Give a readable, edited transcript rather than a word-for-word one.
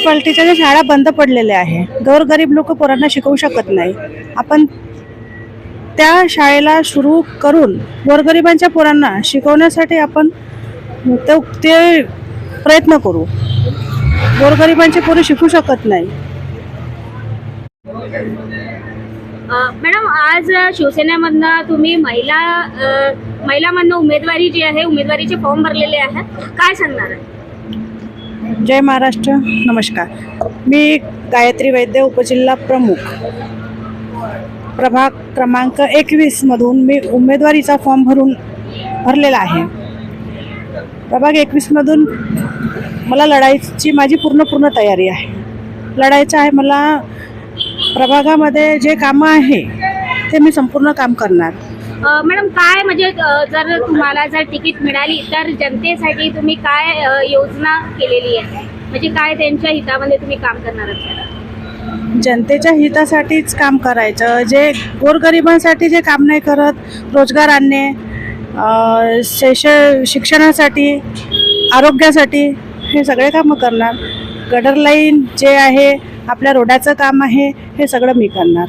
म्युन्सिपाल्टीच्या ज्या शाळा बंद पडलेल्या आहे, गोरगरीब लोक पोरांना शिकवू शकत नाही. आपण त्या शाळेला सुरू करून गोरगरिबांच्या पोरांना शिकवण्यासाठी आपण ते प्रयत्न करू. गोरगरिबांचे पोरं शिकू शकत नाही. मॅडम, आज शिवसेनेमधनं तुम्ही महिलामधनं उमेदवारी जी आहे, उमेदवारीचे फॉर्म भरलेले आहे, काय सांगणार आहे? जय महाराष्ट्र. नमस्कार. मी गायत्री वैद्य, उपजिल्हा प्रमुख, प्रभाग क्रमांक 21 मधून मी उमेदवारीचा फॉर्म भरलेला आहे. प्रभाग 21 मधून मला लढाईची माझी पूर्ण तयारी आहे. लढायचं आहे. मला प्रभागामध्ये जे कामं आहे ते मी संपूर्ण काम करणार. मॅडम, काय म्हणजे जर तुम्हाला तिकीट मिळाली तर जनतेसाठी तुम्ही काय योजना केलेली आहे, म्हणजे काय त्यांच्या हितामध्ये तुम्ही काम करणार आहात? जनतेच्या हितासाठीच काम करायचं. जे गोरगरिबांसाठी जे काम नाही करत, रोजगार आणणे, शिक्षणासाठी, आरोग्यासाठी हे सगळे कामं करणार. गटर लाईन जे आहे, आपल्या रोडाचं काम आहे, हे सगळं मी करणार.